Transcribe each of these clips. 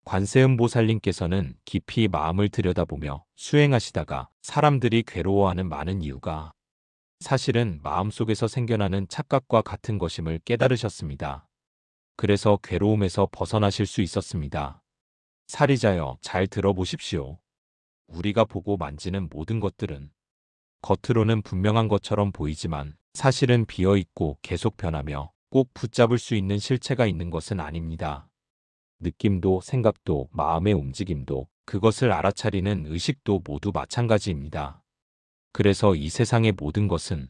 관세음보살님께서는 깊이 마음을 들여다보며 수행하시다가 사람들이 괴로워하는 많은 이유가 사실은 마음속에서 생겨나는 착각과 같은 것임을 깨달으셨습니다. 그래서 괴로움에서 벗어나실 수 있었습니다. 사리자여, 잘 들어보십시오. 우리가 보고 만지는 모든 것들은 겉으로는 분명한 것처럼 보이지만 사실은 비어있고 계속 변하며 꼭 붙잡을 수 있는 실체가 있는 것은 아닙니다. 느낌도 생각도 마음의 움직임도 그것을 알아차리는 의식도 모두 마찬가지입니다. 그래서 이 세상의 모든 것은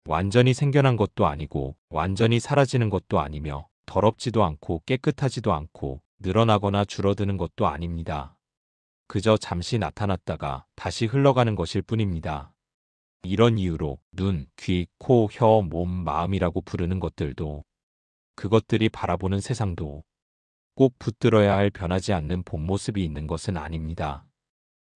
완전히 생겨난 것도 아니고 완전히 사라지는 것도 아니며 더럽지도 않고 깨끗하지도 않고 늘어나거나 줄어드는 것도 아닙니다. 그저 잠시 나타났다가 다시 흘러가는 것일 뿐입니다. 이런 이유로 눈, 귀, 코, 혀, 몸, 마음이라고 부르는 것들도 그것들이 바라보는 세상도 꼭 붙들어야 할 변하지 않는 본 모습이 있는 것은 아닙니다.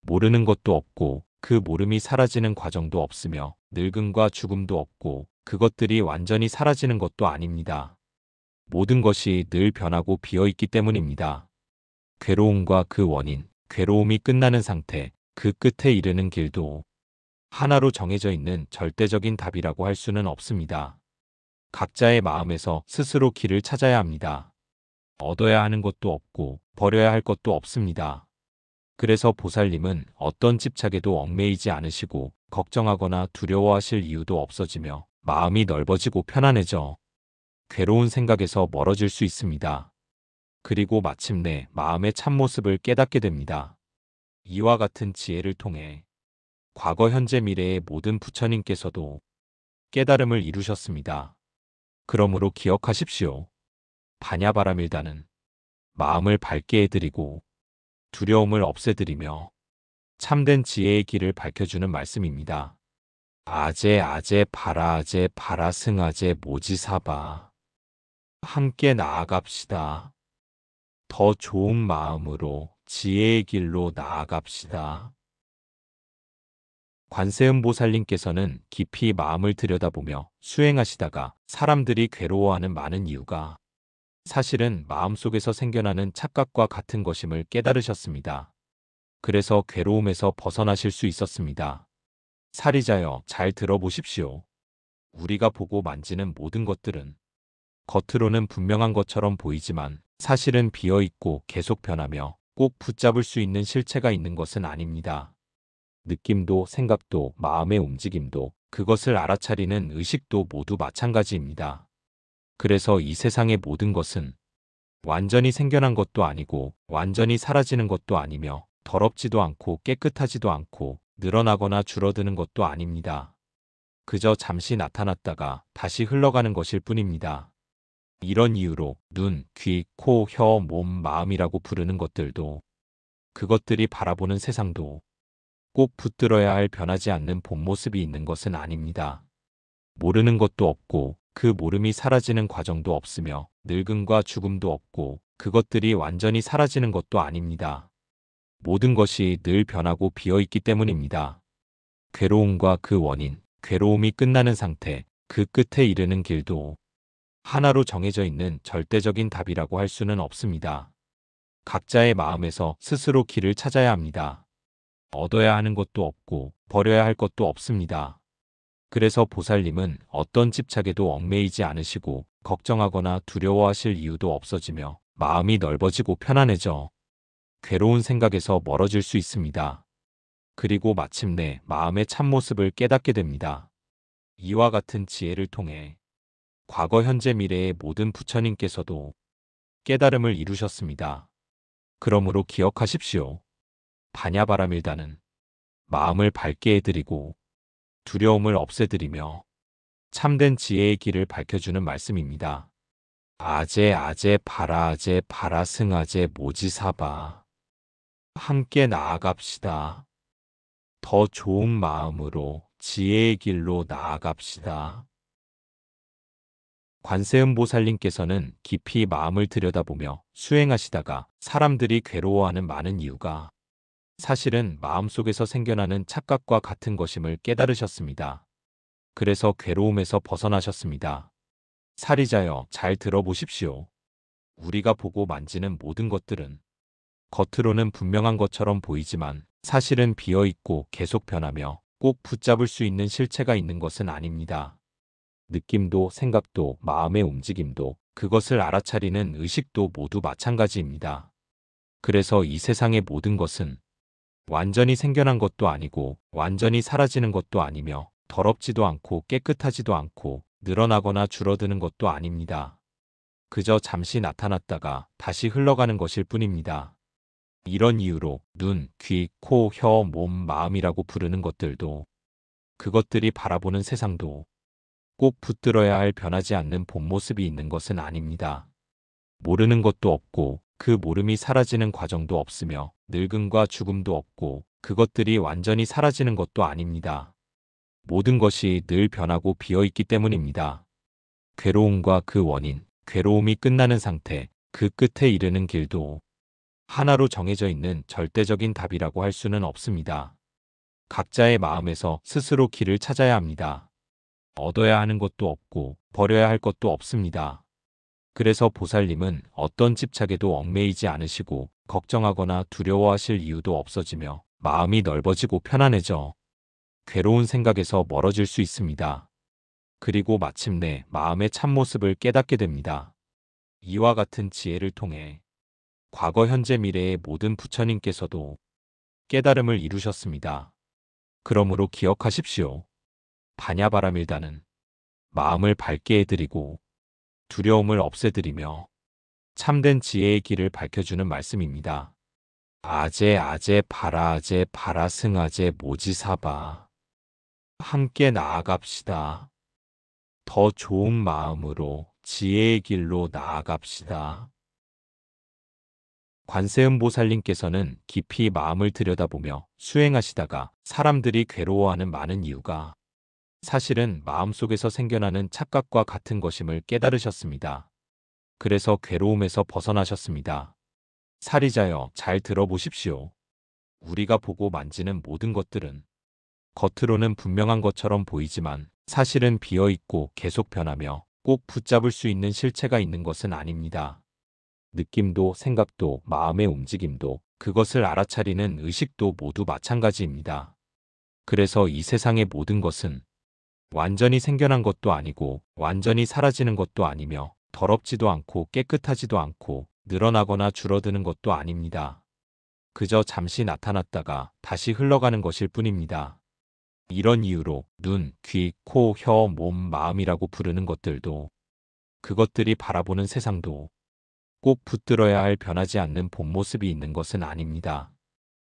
모르는 것도 없고 그 모름이 사라지는 과정도 없으며 늙음과 죽음도 없고 그것들이 완전히 사라지는 것도 아닙니다. 모든 것이 늘 변하고 비어있기 때문입니다. 괴로움과 그 원인, 괴로움이 끝나는 상태, 그 끝에 이르는 길도 하나로 정해져 있는 절대적인 답이라고 할 수는 없습니다. 각자의 마음에서 스스로 길을 찾아야 합니다. 얻어야 하는 것도 없고 버려야 할 것도 없습니다. 그래서 보살님은 어떤 집착에도 얽매이지 않으시고 걱정하거나 두려워하실 이유도 없어지며 마음이 넓어지고 편안해져 괴로운 생각에서 멀어질 수 있습니다. 그리고 마침내 마음의 참모습을 깨닫게 됩니다. 이와 같은 지혜를 통해 과거, 현재, 미래의 모든 부처님께서도 깨달음을 이루셨습니다. 그러므로 기억하십시오. 반야바라밀다는 마음을 밝게 해드리고 두려움을 없애드리며 참된 지혜의 길을 밝혀주는 말씀입니다. 아제 아제 바라아제 바라승아제 모지사바 함께 나아갑시다. 더 좋은 마음으로 지혜의 길로 나아갑시다. 관세음보살님께서는 깊이 마음을 들여다보며 수행하시다가 사람들이 괴로워하는 많은 이유가 사실은 마음속에서 생겨나는 착각과 같은 것임을 깨달으셨습니다. 그래서 괴로움에서 벗어나실 수 있었습니다. 사리자여, 잘 들어보십시오. 우리가 보고 만지는 모든 것들은 겉으로는 분명한 것처럼 보이지만 사실은 비어있고 계속 변하며 꼭 붙잡을 수 있는 실체가 있는 것은 아닙니다. 느낌도 생각도 마음의 움직임도 그것을 알아차리는 의식도 모두 마찬가지입니다. 그래서 이 세상의 모든 것은 완전히 생겨난 것도 아니고 완전히 사라지는 것도 아니며 더럽지도 않고 깨끗하지도 않고 늘어나거나 줄어드는 것도 아닙니다. 그저 잠시 나타났다가 다시 흘러가는 것일 뿐입니다. 이런 이유로 눈, 귀, 코, 혀, 몸, 마음이라고 부르는 것들도 그것들이 바라보는 세상도 꼭 붙들어야 할 변하지 않는 본 모습이 있는 것은 아닙니다. 모르는 것도 없고 그 모름이 사라지는 과정도 없으며 늙음과 죽음도 없고 그것들이 완전히 사라지는 것도 아닙니다. 모든 것이 늘 변하고 비어있기 때문입니다. 괴로움과 그 원인, 괴로움이 끝나는 상태, 그 끝에 이르는 길도 하나로 정해져 있는 절대적인 답이라고 할 수는 없습니다. 각자의 마음에서 스스로 길을 찾아야 합니다. 얻어야 하는 것도 없고 버려야 할 것도 없습니다. 그래서 보살님은 어떤 집착에도 얽매이지 않으시고 걱정하거나 두려워하실 이유도 없어지며 마음이 넓어지고 편안해져 괴로운 생각에서 멀어질 수 있습니다. 그리고 마침내 마음의 참모습을 깨닫게 됩니다. 이와 같은 지혜를 통해 과거, 현재, 미래의 모든 부처님께서도 깨달음을 이루셨습니다. 그러므로 기억하십시오. 반야바라밀다는 마음을 밝게 해드리고 두려움을 없애드리며 참된 지혜의 길을 밝혀주는 말씀입니다. 아제 아제 바라아제 바라승아제 모지사바 함께 나아갑시다. 더 좋은 마음으로 지혜의 길로 나아갑시다. 관세음보살님께서는 깊이 마음을 들여다보며 수행하시다가 사람들이 괴로워하는 많은 이유가 사실은 마음속에서 생겨나는 착각과 같은 것임을 깨달으셨습니다. 그래서 괴로움에서 벗어나셨습니다. 사리자여, 잘 들어보십시오. 우리가 보고 만지는 모든 것들은 겉으로는 분명한 것처럼 보이지만 사실은 비어있고 계속 변하며 꼭 붙잡을 수 있는 실체가 있는 것은 아닙니다. 느낌도 생각도 마음의 움직임도 그것을 알아차리는 의식도 모두 마찬가지입니다. 그래서 이 세상의 모든 것은 완전히 생겨난 것도 아니고 완전히 사라지는 것도 아니며 더럽지도 않고 깨끗하지도 않고 늘어나거나 줄어드는 것도 아닙니다. 그저 잠시 나타났다가 다시 흘러가는 것일 뿐입니다. 이런 이유로 눈, 귀, 코, 혀, 몸, 마음이라고 부르는 것들도 그것들이 바라보는 세상도 꼭 붙들어야 할 변하지 않는 본 모습이 있는 것은 아닙니다. 모르는 것도 없고 그 모름이 사라지는 과정도 없으며 늙음과 죽음도 없고 그것들이 완전히 사라지는 것도 아닙니다. 모든 것이 늘 변하고 비어있기 때문입니다. 괴로움과 그 원인, 괴로움이 끝나는 상태, 그 끝에 이르는 길도 하나로 정해져 있는 절대적인 답이라고 할 수는 없습니다. 각자의 마음에서 스스로 길을 찾아야 합니다. 얻어야 하는 것도 없고 버려야 할 것도 없습니다. 그래서 보살님은 어떤 집착에도 얽매이지 않으시고 걱정하거나 두려워하실 이유도 없어지며 마음이 넓어지고 편안해져 괴로운 생각에서 멀어질 수 있습니다. 그리고 마침내 마음의 참모습을 깨닫게 됩니다. 이와 같은 지혜를 통해 과거, 현재, 미래의 모든 부처님께서도 깨달음을 이루셨습니다. 그러므로 기억하십시오. 반야바라밀다는 마음을 밝게 해드리고 두려움을 없애드리며 참된 지혜의 길을 밝혀주는 말씀입니다. 아제 아제 바라아제 바라승아제 모지사바 함께 나아갑시다. 더 좋은 마음으로 지혜의 길로 나아갑시다. 관세음보살님께서는 깊이 마음을 들여다보며 수행하시다가 사람들이 괴로워하는 많은 이유가 사실은 마음속에서 생겨나는 착각과 같은 것임을 깨달으셨습니다. 그래서 괴로움에서 벗어나셨습니다. 사리자여, 잘 들어보십시오. 우리가 보고 만지는 모든 것들은 겉으로는 분명한 것처럼 보이지만 사실은 비어있고 계속 변하며 꼭 붙잡을 수 있는 실체가 있는 것은 아닙니다. 느낌도 생각도 마음의 움직임도 그것을 알아차리는 의식도 모두 마찬가지입니다. 그래서 이 세상의 모든 것은 완전히 생겨난 것도 아니고 완전히 사라지는 것도 아니며 더럽지도 않고 깨끗하지도 않고 늘어나거나 줄어드는 것도 아닙니다. 그저 잠시 나타났다가 다시 흘러가는 것일 뿐입니다. 이런 이유로 눈, 귀, 코, 혀, 몸, 마음이라고 부르는 것들도 그것들이 바라보는 세상도 꼭 붙들어야 할 변하지 않는 본 모습이 있는 것은 아닙니다.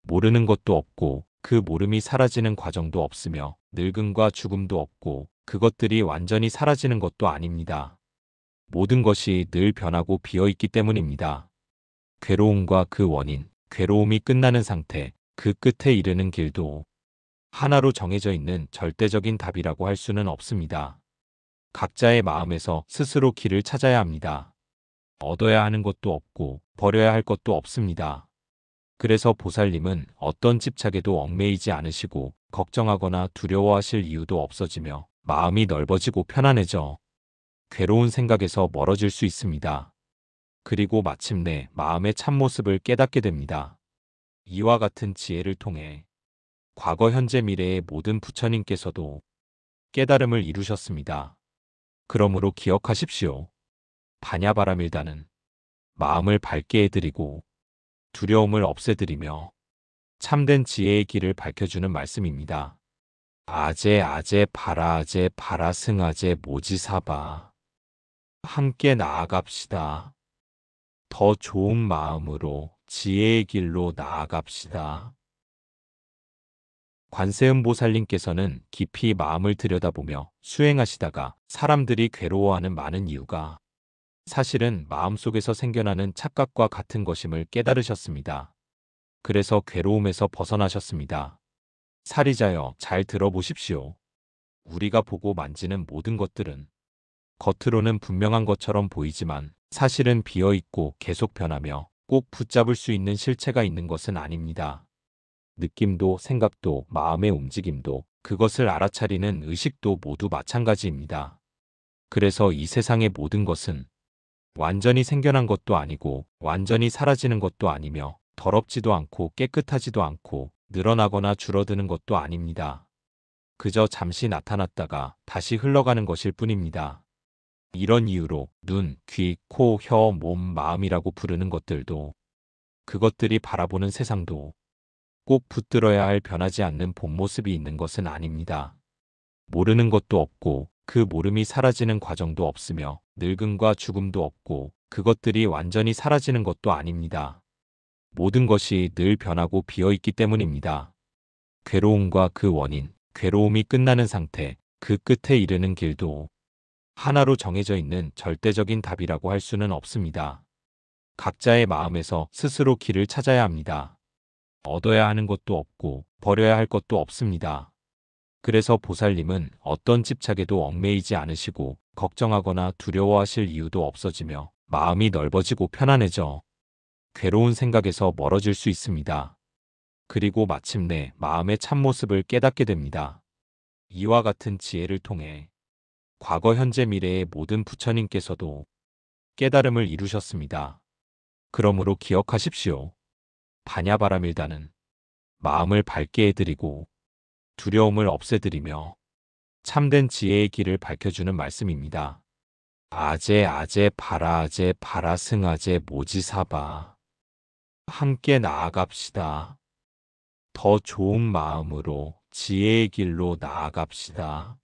모르는 것도 없고 그 모름이 사라지는 과정도 없으며 늙음과 죽음도 없고 그것들이 완전히 사라지는 것도 아닙니다. 모든 것이 늘 변하고 비어있기 때문입니다. 괴로움과 그 원인, 괴로움이 끝나는 상태, 그 끝에 이르는 길도 하나로 정해져 있는 절대적인 답이라고 할 수는 없습니다. 각자의 마음에서 스스로 길을 찾아야 합니다. 얻어야 하는 것도 없고 버려야 할 것도 없습니다. 그래서 보살님은 어떤 집착에도 얽매이지 않으시고 걱정하거나 두려워하실 이유도 없어지며 마음이 넓어지고 편안해져 괴로운 생각에서 멀어질 수 있습니다. 그리고 마침내 마음의 참모습을 깨닫게 됩니다. 이와 같은 지혜를 통해 과거, 현재, 미래의 모든 부처님께서도 깨달음을 이루셨습니다. 그러므로 기억하십시오. 반야바라밀다는 마음을 밝게 해드리고 두려움을 없애드리며 참된 지혜의 길을 밝혀주는 말씀입니다. 아제 아제 바라아제 바라승아제 모지사바 함께 나아갑시다. 더 좋은 마음으로 지혜의 길로 나아갑시다. 관세음보살님께서는 깊이 마음을 들여다보며 수행하시다가 사람들이 괴로워하는 많은 이유가 사실은 마음속에서 생겨나는 착각과 같은 것임을 깨달으셨습니다. 그래서 괴로움에서 벗어나셨습니다. 사리자여, 잘 들어보십시오. 우리가 보고 만지는 모든 것들은 겉으로는 분명한 것처럼 보이지만 사실은 비어있고 계속 변하며 꼭 붙잡을 수 있는 실체가 있는 것은 아닙니다. 느낌도 생각도 마음의 움직임도 그것을 알아차리는 의식도 모두 마찬가지입니다. 그래서 이 세상의 모든 것은 완전히 생겨난 것도 아니고 완전히 사라지는 것도 아니며 더럽지도 않고 깨끗하지도 않고 늘어나거나 줄어드는 것도 아닙니다. 그저 잠시 나타났다가 다시 흘러가는 것일 뿐입니다. 이런 이유로 눈, 귀, 코, 혀, 몸, 마음이라고 부르는 것들도, 그것들이 바라보는 세상도 꼭 붙들어야 할 변하지 않는 본 모습이 있는 것은 아닙니다. 모르는 것도 없고 그 모름이 사라지는 과정도 없으며 늙음과 죽음도 없고 그것들이 완전히 사라지는 것도 아닙니다. 모든 것이 늘 변하고 비어있기 때문입니다. 괴로움과 그 원인, 괴로움이 끝나는 상태, 그 끝에 이르는 길도 하나로 정해져 있는 절대적인 답이라고 할 수는 없습니다. 각자의 마음에서 스스로 길을 찾아야 합니다. 얻어야 하는 것도 없고 버려야 할 것도 없습니다. 그래서 보살님은 어떤 집착에도 얽매이지 않으시고 걱정하거나 두려워하실 이유도 없어지며 마음이 넓어지고 편안해져 괴로운 생각에서 멀어질 수 있습니다. 그리고 마침내 마음의 참모습을 깨닫게 됩니다. 이와 같은 지혜를 통해 과거, 현재, 미래의 모든 부처님께서도 깨달음을 이루셨습니다. 그러므로 기억하십시오. 반야바라밀다는 마음을 밝게 해드리고 두려움을 없애드리며 참된 지혜의 길을 밝혀주는 말씀입니다. 아제 아제 바라 아제 바라 승아제 모지사바. 함께 나아갑시다. 더 좋은 마음으로 지혜의 길로 나아갑시다.